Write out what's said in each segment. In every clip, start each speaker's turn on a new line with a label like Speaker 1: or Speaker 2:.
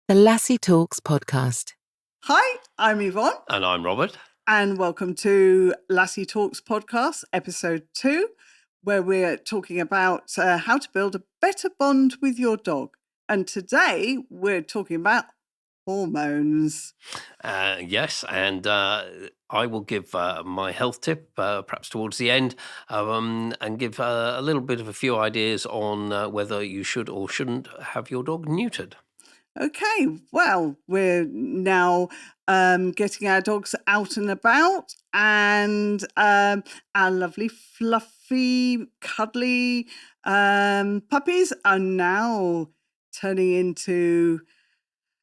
Speaker 1: The Lassie Talks podcast.
Speaker 2: Hi, I'm Yvonne,
Speaker 3: And I'm Robert.
Speaker 2: and welcome to Lassie Talks podcast, episode 2, where we're talking about how to build a better bond with your dog. And today we're talking about hormones.
Speaker 3: Yes, and I will give my health tip perhaps towards the end and give a little bit of a few ideas on whether you should or shouldn't have your dog neutered.
Speaker 2: Okay, well, we're now getting our dogs out and about, and our lovely, fluffy, cuddly puppies are now turning into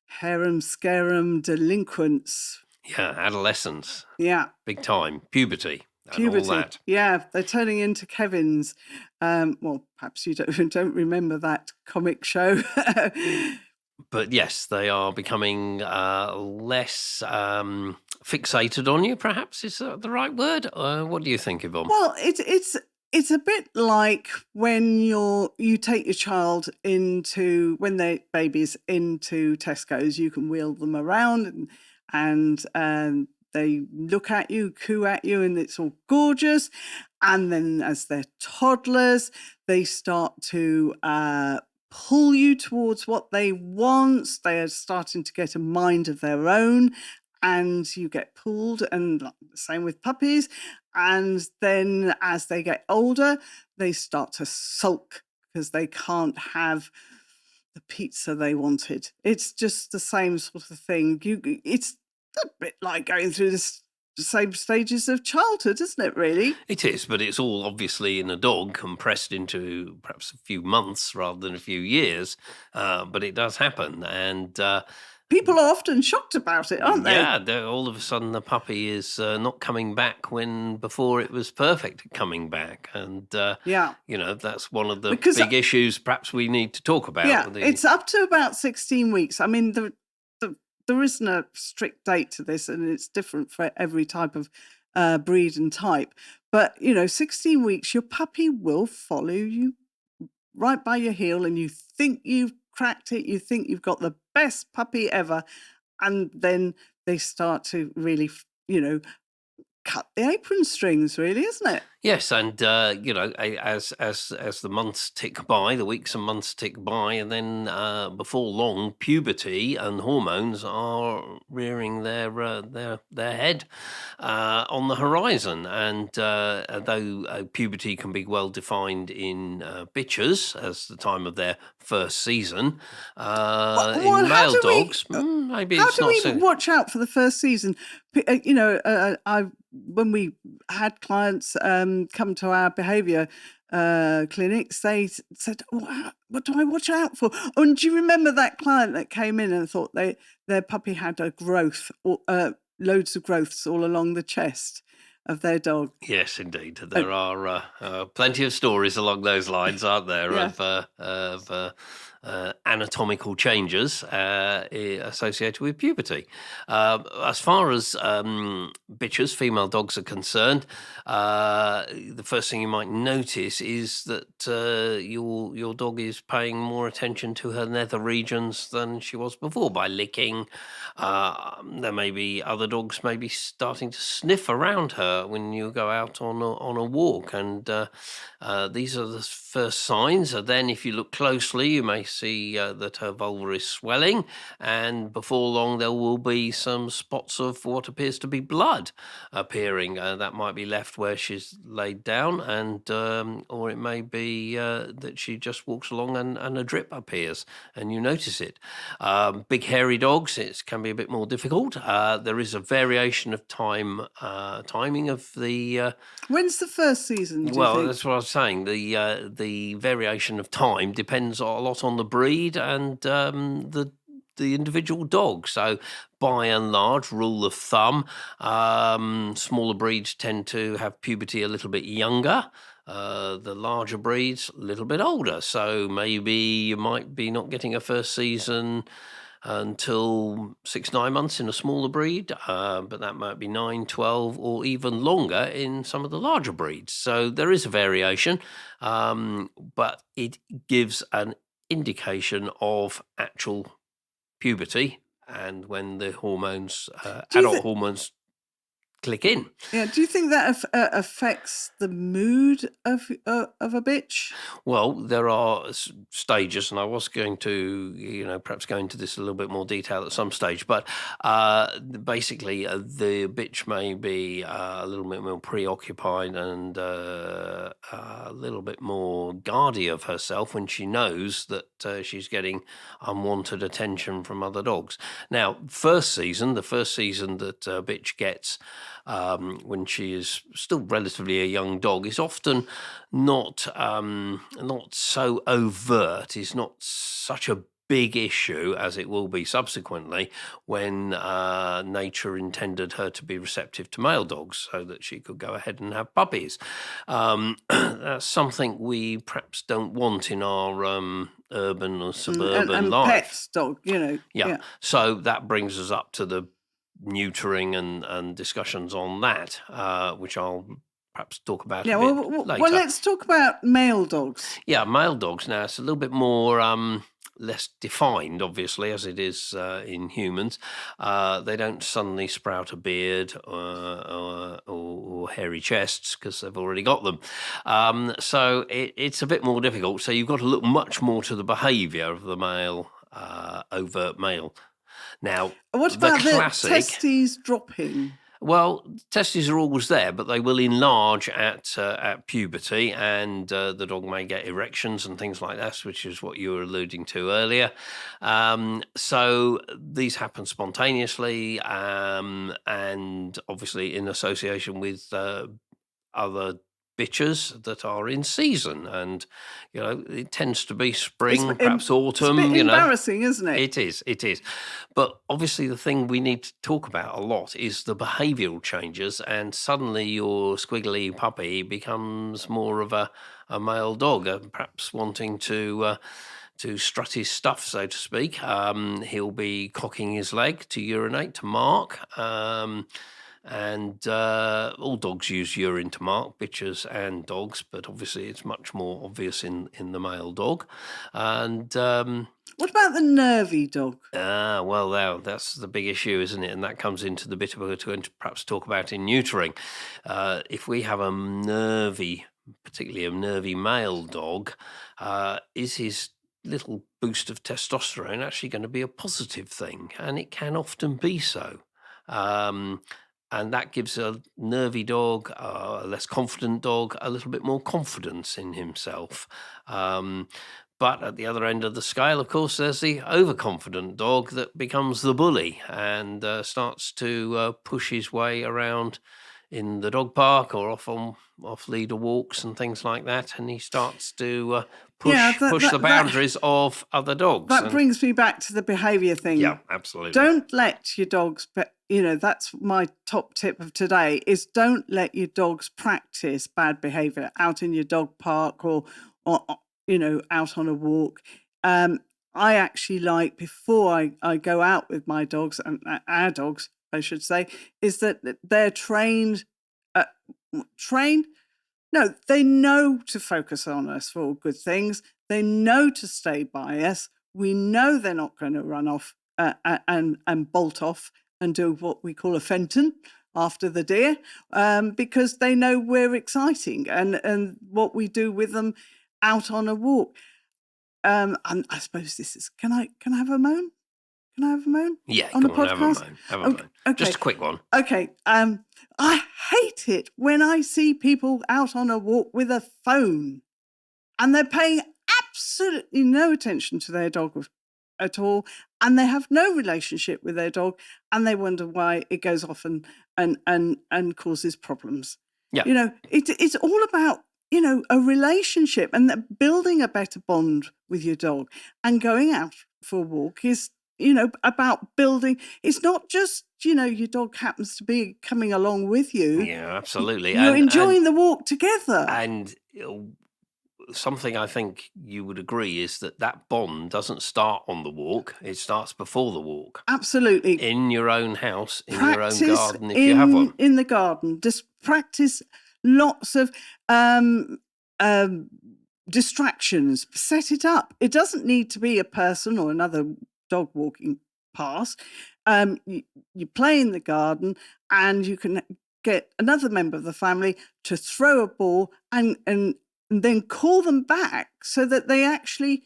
Speaker 2: harem-scarum delinquents.
Speaker 3: Yeah, adolescence,
Speaker 2: Yeah,
Speaker 3: big time, puberty. And all
Speaker 2: puberty.
Speaker 3: that.
Speaker 2: Yeah, they're turning into Kevins. Well, perhaps you don't remember that comic show.
Speaker 3: But yes, they are becoming less fixated on you, perhaps. Is that the right word? What do you think, Yvonne?
Speaker 2: Well, it's a bit like when you take your child into, when they're babies, into Tesco's. You can wheel them around and they look at you, coo at you, and it's all gorgeous. And then as they're toddlers, they start to pull you towards what they want. They are starting to get a mind of their own, and you get pulled, and the same with puppies. And then as they get older, they start to sulk because they can't have the pizza they wanted. It's just the same sort of thing. It's a bit like going through the same stages of childhood, isn't it, really?
Speaker 3: It is, but it's all obviously in a dog compressed into perhaps a few months rather than a few years. But it does happen. And
Speaker 2: people are often shocked about it, aren't they?
Speaker 3: Yeah, all of a sudden the puppy is not coming back when before it was perfect at coming back. And,
Speaker 2: Yeah.
Speaker 3: That's one of the
Speaker 2: Because-
Speaker 3: big issues perhaps we need to talk about.
Speaker 2: Yeah, it's up to about 16 weeks. I mean, there isn't a strict date to this, and it's different for every type of breed and type. But, 16 weeks, your puppy will follow you right by your heel, and you think you've cracked it. You think you've got the best puppy ever. And then they start to really, cut the apron strings, really, isn't it?
Speaker 3: Yes, and as the months tick by, the weeks and months tick by, and then before long, puberty and hormones are rearing their head on the horizon. And though puberty can be well defined in bitches as the time of their first season, in male dogs, maybe it's not so.
Speaker 2: How do we watch out for the first season? When we had clients come to our behaviour clinics, they said, what do I watch out for? Oh, and do you remember that client that came in and thought their puppy had a growth, loads of growths all along the chest of their dog?
Speaker 3: Yes, indeed. There are plenty of stories along those lines, aren't there,
Speaker 2: Yeah.
Speaker 3: of anatomical changes associated with puberty. As far as bitches, female dogs are concerned, the first thing you might notice is that your dog is paying more attention to her nether regions than she was before by licking. There may be other dogs maybe starting to sniff around her when you go out on a walk, and these are the first signs. And then if you look closely, you may see that her vulva is swelling, and before long there will be some spots of what appears to be blood appearing. That might be left where she's laid down, and or it may be that she just walks along and a drip appears and you notice it. Big hairy dogs, it can be a bit more difficult. There is a variation of timing of the.
Speaker 2: When's the first season?
Speaker 3: Well, that's what I was saying. The variation of time depends a lot on the breed and the individual dog. So, by and large, rule of thumb, smaller breeds tend to have puberty a little bit younger. The larger breeds a little bit older. So maybe you might be not getting a first season until 6-9 months in a smaller breed, but that might be 9-12 or even longer in some of the larger breeds. So there is a variation, but it gives an indication of actual puberty and when the hormones,
Speaker 2: Do you
Speaker 3: adult hormones, click in.
Speaker 2: Yeah. Do you think that affects the mood of a bitch?
Speaker 3: Well, there are stages, and I was going to, perhaps go into this a little bit more detail at some stage. But basically, the bitch may be a little bit more preoccupied and a little bit more guardy of herself when she knows that she's getting unwanted attention from other dogs. Now, the first season that a bitch gets when she is still relatively a young dog is often not so overt, is not such a big issue as it will be subsequently when nature intended her to be receptive to male dogs so that she could go ahead and have puppies. That's something we perhaps don't want in our urban or suburban
Speaker 2: and
Speaker 3: life.
Speaker 2: pets dog,
Speaker 3: Yeah. So that brings us up to the neutering and discussions on that, which I'll perhaps talk about a bit later.
Speaker 2: Well, let's talk about male dogs.
Speaker 3: Yeah, male dogs. Now, it's a little bit more less defined, obviously, as it is in humans. They don't suddenly sprout a beard or hairy chests because they've already got them. So it's a bit more difficult. So you've got to look much more to the behaviour of the male, overt male. Now,
Speaker 2: What about the
Speaker 3: classic
Speaker 2: testes dropping?
Speaker 3: Well, testes are always there, but they will enlarge at puberty, and the dog may get erections and things like that, which is what you were alluding to earlier. So these happen spontaneously, and obviously in association with other bitches that are in season, and it tends to be spring, perhaps autumn.
Speaker 2: It's a bit embarrassing, isn't it?
Speaker 3: It is. But obviously the thing we need to talk about a lot is the behavioural changes, and suddenly your squiggly puppy becomes more of a male dog, perhaps wanting to strut his stuff, so to speak. He'll be cocking his leg to urinate, to mark. And all dogs use urine to mark, bitches and dogs, but obviously it's much more obvious in the male dog. And
Speaker 2: what about the nervy dog?
Speaker 3: Well, now that's the big issue, isn't it? And that comes into the bit we're going to perhaps talk about in neutering. If we have particularly a nervy male dog, is his little boost of testosterone actually going to be a positive thing? And it can often be so. And that gives a nervy dog, a less confident dog, a little bit more confidence in himself. But at the other end of the scale, of course, there's the overconfident dog that becomes the bully and starts to push his way around in the dog park or off leader walks and things like that. And he starts to push the boundaries of other dogs.
Speaker 2: That brings me back to the behaviour thing.
Speaker 3: Yeah, absolutely.
Speaker 2: Don't let your dogs, that's my top tip of today, is don't let your dogs practice bad behaviour out in your dog park or out on a walk. I actually like, before I go out with my dogs, and our dogs, I should say, is that they're trained. No, they know to focus on us for all good things. They know to stay by us. We know they're not going to run off and bolt off and do what we call a Fenton after the deer, because they know we're exciting and what we do with them out on a walk. And I suppose this is. Can I have a moan? Can I have a moan?
Speaker 3: Yeah,
Speaker 2: on the
Speaker 3: come on,
Speaker 2: podcast?
Speaker 3: have a moan.
Speaker 2: Okay.
Speaker 3: Just a quick one.
Speaker 2: Okay. I hate it when I see people out on a walk with a phone and they're paying absolutely no attention to their dog at all, and they have no relationship with their dog, and they wonder why it goes off and causes problems.
Speaker 3: Yeah.
Speaker 2: It's all about a relationship, and building a better bond with your dog, and going out for a walk is about building. It's not just your dog happens to be coming along with you.
Speaker 3: Yeah, absolutely.
Speaker 2: You're enjoying the walk together.
Speaker 3: And something I think you would agree is that bond doesn't start on the walk. It starts before the walk.
Speaker 2: Absolutely.
Speaker 3: In your own house, in
Speaker 2: Practice
Speaker 3: your own garden, if you have one.
Speaker 2: In the garden. Just practice lots of distractions. Set it up. It doesn't need to be a person or another dog walking pass. You play in the garden, and you can get another member of the family to throw a ball and then call them back so that they actually,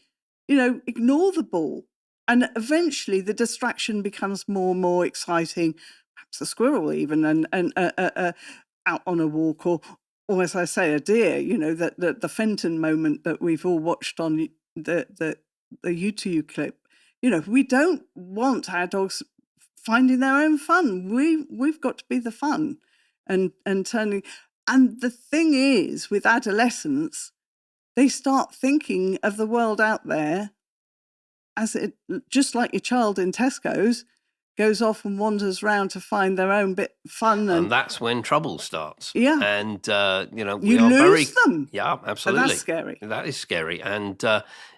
Speaker 2: ignore the ball. And eventually the distraction becomes more and more exciting, perhaps a squirrel even, and out on a walk, or as I say, a deer, the Fenton moment that we've all watched on the YouTube clip. We don't want our dogs finding their own fun. We've got to be the fun and turning. And the thing is, with adolescents, they start thinking of the world out there as it, just like your child in Tesco's goes off and wanders around to find their own bit of fun.
Speaker 3: And that's when trouble starts.
Speaker 2: Yeah.
Speaker 3: And,
Speaker 2: you lose them.
Speaker 3: Yeah, absolutely.
Speaker 2: And that's scary.
Speaker 3: That is scary. And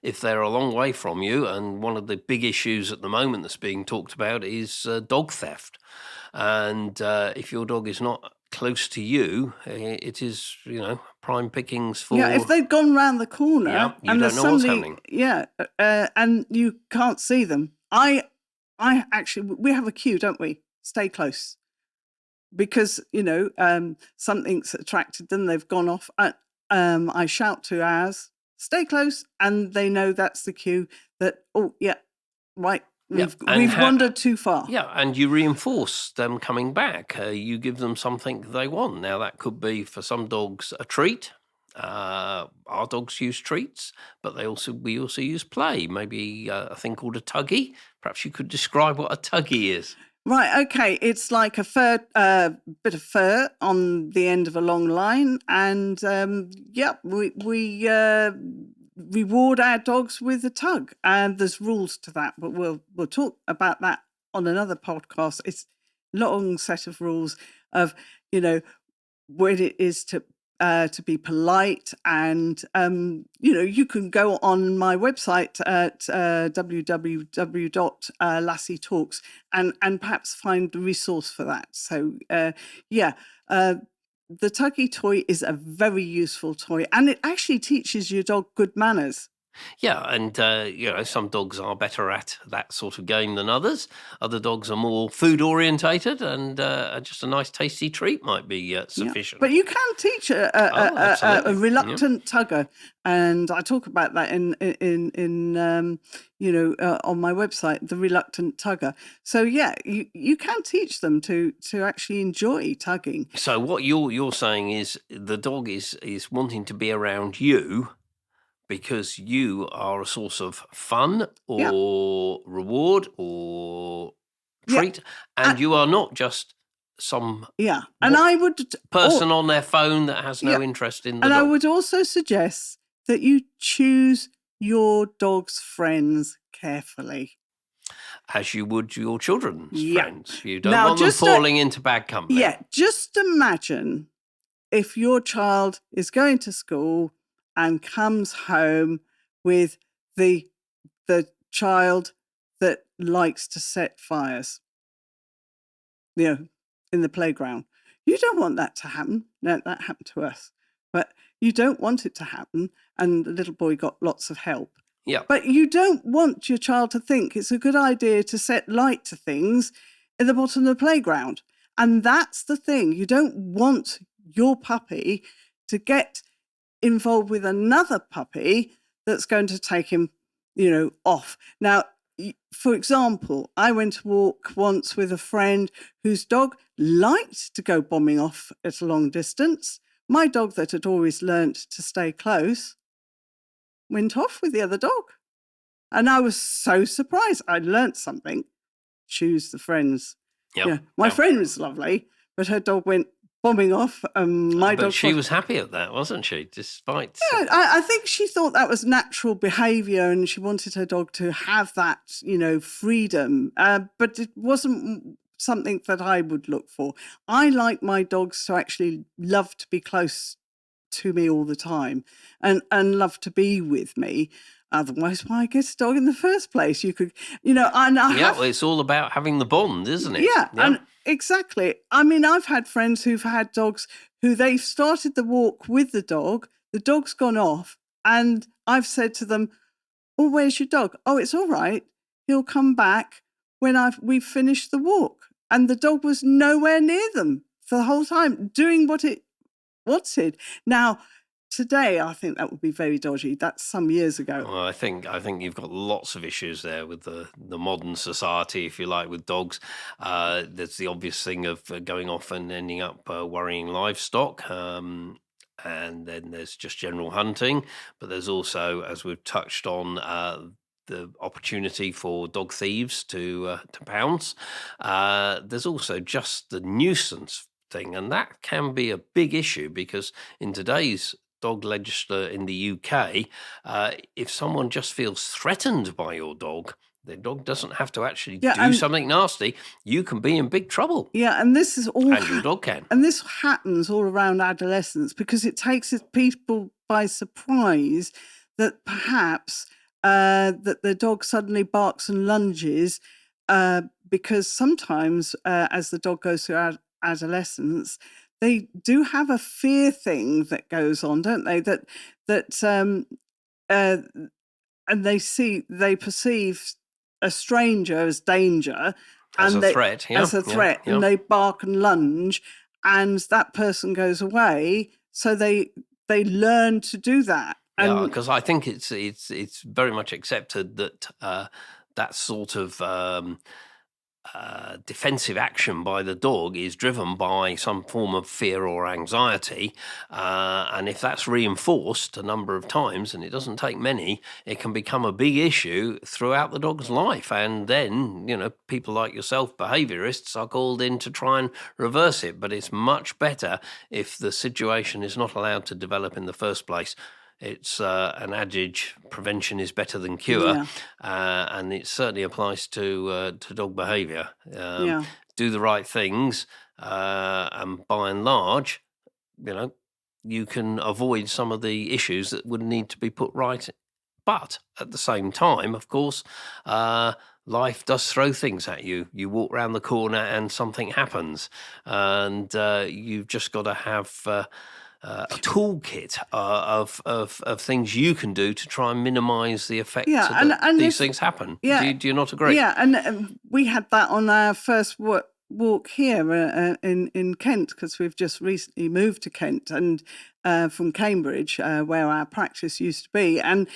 Speaker 3: if they're a long way from you, and one of the big issues at the moment that's being talked about is dog theft. And if your dog is not close to you, it is, prime pickings for...
Speaker 2: Yeah, if they've gone round the corner...
Speaker 3: Yeah, you
Speaker 2: and
Speaker 3: don't know what's happening.
Speaker 2: Yeah, and you can't see them. I actually, we have a cue, don't we? Stay close. Because, something's attracted them, they've gone off. I shout to ours, stay close, and they know that's the cue that, oh, yeah, right, we've wandered too far.
Speaker 3: Yeah, and you reinforce them coming back. You give them something they want. Now, that could be, for some dogs, a treat. Our dogs use treats, but we also use play. Maybe a thing called a tuggy. Perhaps you could describe what a tuggy is.
Speaker 2: Right. Okay. It's like a bit of fur on the end of a long line, and we reward our dogs with a tug. And there's rules to that, but we'll talk about that on another podcast. It's a long set of rules of what it is to be polite, and you can go on my website at www.Lassie Talks and perhaps find the resource for that. So the Tuggy toy is a very useful toy, and it actually teaches your dog good manners.
Speaker 3: Yeah, and some dogs are better at that sort of game than others. Other dogs are more food orientated, and just a nice tasty treat might be sufficient.
Speaker 2: Yeah. But you can teach a reluctant tugger, and I talk about that in on my website, the reluctant tugger. So yeah, you can teach them to actually enjoy tugging.
Speaker 3: So what you're saying is the dog is wanting to be around you, because you are a source of fun or reward or treat, and you are not just some
Speaker 2: and I would
Speaker 3: person on their phone that has no interest in the dog.
Speaker 2: I would also suggest that you choose your dog's friends carefully.
Speaker 3: As you would your children's friends. You don't want them falling into bad company.
Speaker 2: Yeah, just imagine if your child is going to school and comes home with the child that likes to set fires, in the playground. You don't want that to happen. No, that happened to us. But you don't want it to happen, and the little boy got lots of help.
Speaker 3: Yeah.
Speaker 2: But you don't want your child to think it's a good idea to set light to things at the bottom of the playground. And that's the thing. You don't want your puppy to get involved with another puppy that's going to take him, off. Now, for example, I went to walk once with a friend whose dog liked to go bombing off at a long distance. My dog that had always learnt to stay close went off with the other dog. And I was so surprised. I'd learnt something. Choose the friends. My friend was lovely, but her dog went bombing off.
Speaker 3: But she was happy at that, wasn't she? Despite...
Speaker 2: Yeah, I think she thought that was natural behaviour, and she wanted her dog to have that, freedom. But it wasn't something that I would look for. I like my dogs to actually love to be close to me all the time and love to be with me. Otherwise, why get a dog in the first place? You could,
Speaker 3: well, it's all about having the bond, isn't it?
Speaker 2: Yeah, and exactly. I mean, I've had friends who've had dogs who they've started the walk with the dog's gone off, and I've said to them, oh, where's your dog? Oh, it's all right. He'll come back when we finished the walk, and the dog was nowhere near them for the whole time, doing what it wanted. Now, today, I think that would be very dodgy. That's some years ago.
Speaker 3: Well, I think you've got lots of issues there with the modern society, if you like, with dogs. There's the obvious thing of going off and ending up worrying livestock. And then there's just general hunting. But there's also, as we've touched on, the opportunity for dog thieves to pounce. There's also just the nuisance thing, and that can be a big issue because in today's dog legislature in the UK, if someone just feels threatened by your dog, the dog doesn't have to actually do something nasty. You can be in big trouble.
Speaker 2: Yeah, and this is all...
Speaker 3: And your dog can.
Speaker 2: And this happens all around adolescence because it takes people by surprise that perhaps that the dog suddenly barks and lunges because sometimes as the dog goes through adolescence, they do have a fear thing that goes on, don't they? And they perceive a stranger as danger.
Speaker 3: As a threat, yeah.
Speaker 2: As a threat, and they bark and lunge, and that person goes away. So they learn to do that.
Speaker 3: Yeah, because I think it's very much accepted that that sort of defensive action by the dog is driven by some form of fear or anxiety, and if that's reinforced a number of times, and it doesn't take many, it can become a big issue throughout the dog's life. And then, people like yourself, behaviourists, are called in to try and reverse it. But it's much better if the situation is not allowed to develop in the first place. It's an adage, prevention is better than cure, and it certainly applies to dog behaviour. Do the right things, and by and large, you can avoid some of the issues that would need to be put right. But at the same time, of course, life does throw things at you. You walk around the corner and something happens, and you've just got to have a toolkit of things you can do to try and minimise the effect that these things happen. Do you not agree?
Speaker 2: Yeah, and we had that on our first walk here in Kent, because we've just recently moved to Kent and from Cambridge, where our practice used to be, and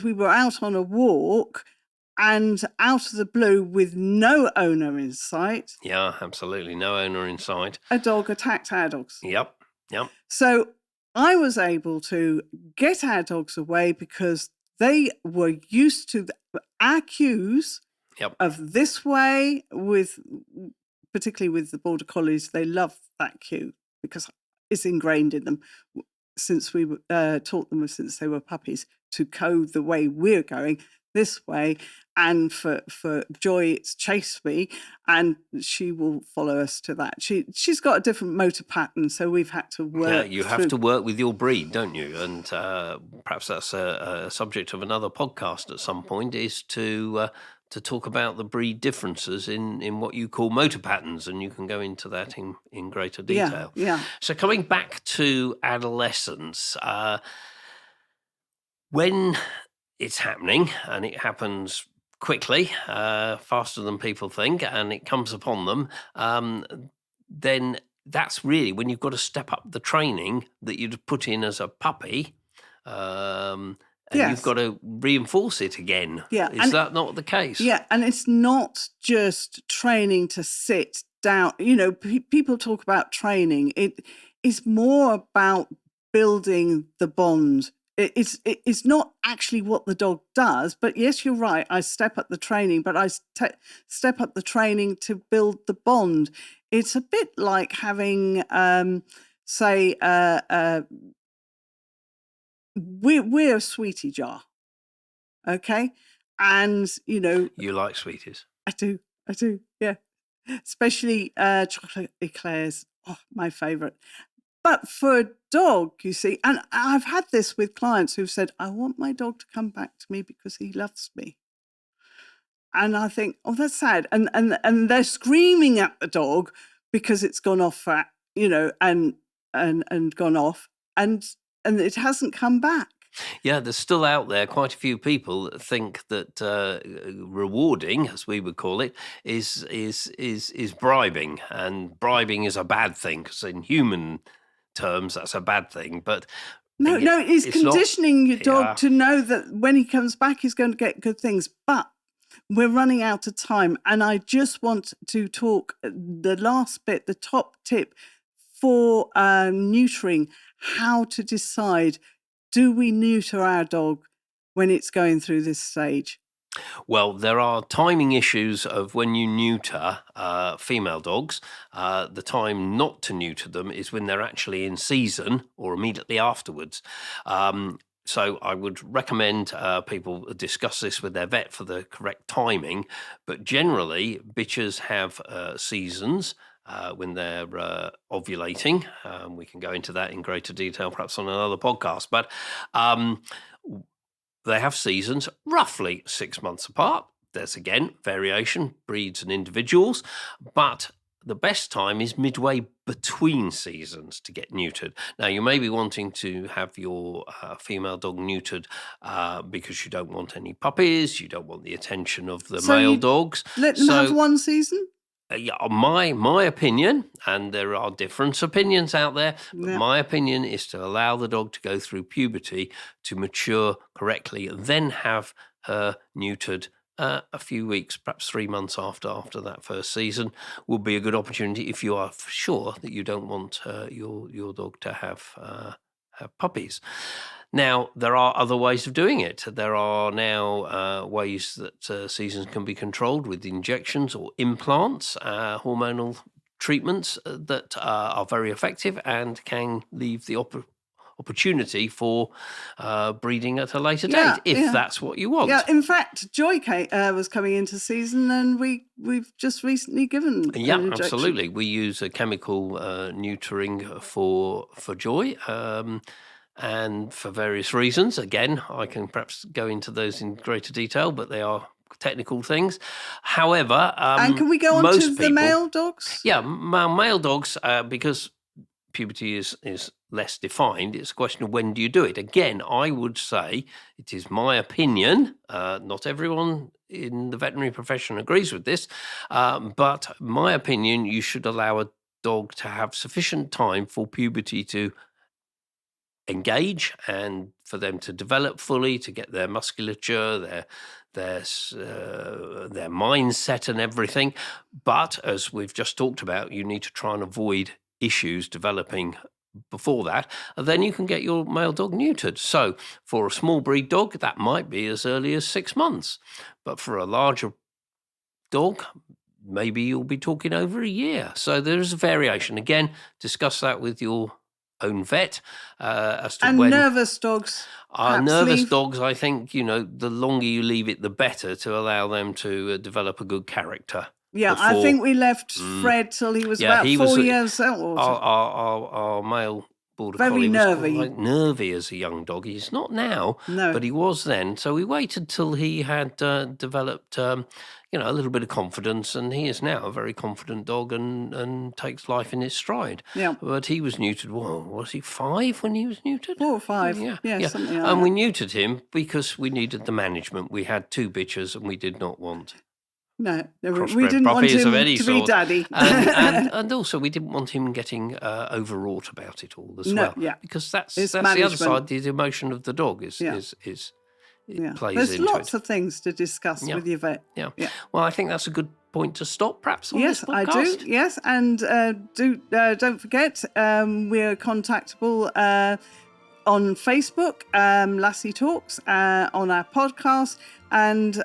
Speaker 2: we were out on a walk. And out of the blue, with no owner in sight.
Speaker 3: Yeah, absolutely, no owner in sight.
Speaker 2: A dog attacked our dogs.
Speaker 3: Yep.
Speaker 2: So I was able to get our dogs away because they were used to our cues of this way, particularly with the Border Collies. They love that cue because it's ingrained in them since we taught them since they were puppies to go the way we're going, this way. And for Joy, it's chase me, and she will follow us to that. She's got a different motor pattern, so we've had to work.
Speaker 3: Yeah, you have to work with your breed, don't you? And perhaps that's a subject of another podcast at some point, is to talk about the breed differences in what you call motor patterns, and you can go into that in greater detail.
Speaker 2: Yeah.
Speaker 3: So coming back to adolescence, when it's happening, and it happens quickly, faster than people think, and it comes upon them, then that's really when you've got to step up the training that you'd put in as a puppy, and you've got to reinforce it again.
Speaker 2: Yeah.
Speaker 3: Is that not the case?
Speaker 2: Yeah, and it's not just training to sit down. People talk about training. It is more about building the bond. It's not actually what the dog does, but yes, you're right. I step up the training, but I step up the training to build the bond. It's a bit like having, say, we're a sweetie jar, okay? And,
Speaker 3: You like sweeties?
Speaker 2: I do, yeah. Especially chocolate eclairs, my favourite. But for a dog, you see, and I've had this with clients who've said, I want my dog to come back to me because he loves me. And I think, oh, that's sad. And they're screaming at the dog because it's gone off, and gone off, and it hasn't come back.
Speaker 3: Yeah, there's still out there quite a few people that think that rewarding, as we would call it, is bribing, and bribing is a bad thing because in human terms that's a bad thing. But
Speaker 2: No, it's
Speaker 3: it's not.
Speaker 2: conditioning your dog
Speaker 3: Yeah.
Speaker 2: to know that when he comes back, he's going to get good things. But we're running out of time, and I just want to talk the last bit, the top tip for neutering, how to decide, do we neuter our dog when it's going through this stage?
Speaker 3: Well, there are timing issues of when you neuter female dogs. The time not to neuter them is when they're actually in season or immediately afterwards. So I would recommend people discuss this with their vet for the correct timing. But generally, bitches have seasons when they're ovulating. We can go into that in greater detail, perhaps on another podcast. But they have seasons roughly 6 months apart. There's again variation, breeds and individuals, but the best time is midway between seasons to get neutered. Now, you may be wanting to have your female dog neutered because you don't want any puppies, you don't want the attention of the
Speaker 2: So
Speaker 3: male
Speaker 2: you
Speaker 3: dogs.
Speaker 2: Let them have one season?
Speaker 3: Yeah, my opinion, and there are different opinions out there, but
Speaker 2: Yeah.
Speaker 3: my opinion is to allow the dog to go through puberty to mature correctly, and then have her neutered a few weeks, perhaps 3 months after that first season, will be a good opportunity if you are sure that you don't want your dog to have puppies. Now, there are other ways of doing it. There are now ways that seasons can be controlled with injections or implants, hormonal treatments that are very effective and can leave the opportunity for breeding at a later date, if that's what you want.
Speaker 2: Yeah, in fact, Joy Kate was coming into season, and we've just recently given an
Speaker 3: Yeah,
Speaker 2: injection.
Speaker 3: absolutely. We use a chemical neutering for Joy. And for various reasons. Again, I can perhaps go into those in greater detail, but they are technical things. However,
Speaker 2: and can we go on to the
Speaker 3: people,
Speaker 2: male dogs?
Speaker 3: Yeah, male dogs, because puberty is less defined, it's a question of when do you do it. Again, I would say, it is my opinion, not everyone in the veterinary profession agrees with this, but my opinion, you should allow a dog to have sufficient time for puberty to engage and for them to develop fully, to get their musculature, their mindset and everything. But as we've just talked about, you need to try and avoid issues developing before that, and then you can get your male dog neutered. So for a small breed dog, that might be as early as 6 months, but for a larger dog, maybe you'll be talking over a year. So there's a variation. Again, discuss that with your own vet as to when.
Speaker 2: Nervous dogs.
Speaker 3: Nervous dogs, I think, the longer you leave it, the better, to allow them to develop a good character.
Speaker 2: Yeah, I think we left Fred till he was about 4 years old.
Speaker 3: Our male border
Speaker 2: Very
Speaker 3: collie
Speaker 2: nervy.
Speaker 3: was quite nervy as a young dog. He's not now, but he was then. So we waited till he had developed, a little bit of confidence, and he is now a very confident dog and takes life in his stride.
Speaker 2: Yeah.
Speaker 3: But he was neutered. Well, was he 5 when he was neutered?
Speaker 2: 4 or 5.
Speaker 3: Yeah.
Speaker 2: Something like
Speaker 3: and
Speaker 2: that.
Speaker 3: we neutered him because we needed the management. We had 2 bitches, and we did not want.
Speaker 2: No, we
Speaker 3: Crossbred
Speaker 2: didn't want
Speaker 3: puppies
Speaker 2: him
Speaker 3: of any
Speaker 2: to be
Speaker 3: sort.
Speaker 2: daddy.
Speaker 3: and also we didn't want him getting overwrought about it all as well.
Speaker 2: Yeah.
Speaker 3: Because that's
Speaker 2: It's
Speaker 3: the
Speaker 2: management.
Speaker 3: other side. The emotion of the dog plays
Speaker 2: There's
Speaker 3: into
Speaker 2: lots
Speaker 3: it.
Speaker 2: of things to discuss with your vet.
Speaker 3: Yeah. Well, I think that's a good point to stop, perhaps, on this
Speaker 2: Yes, I
Speaker 3: podcast.
Speaker 2: do. Yes, and don't forget, we're contactable on Facebook, Lassie Talks, on our podcast, and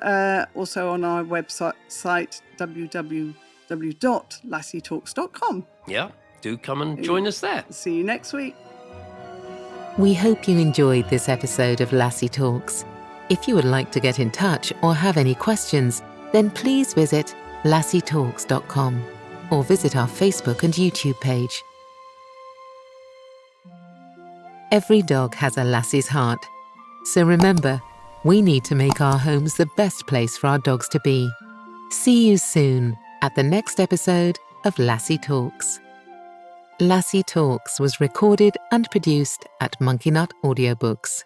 Speaker 2: also on our website, www.lassietalks.com.
Speaker 3: Yeah, do come and join us there.
Speaker 2: See you next week.
Speaker 1: We hope you enjoyed this episode of Lassie Talks. If you would like to get in touch or have any questions, then please visit lassietalks.com or visit our Facebook and YouTube page. Every dog has a Lassie's heart. So remember, we need to make our homes the best place for our dogs to be. See you soon at the next episode of Lassie Talks. Lassie Talks was recorded and produced at Monkey Nut Audiobooks.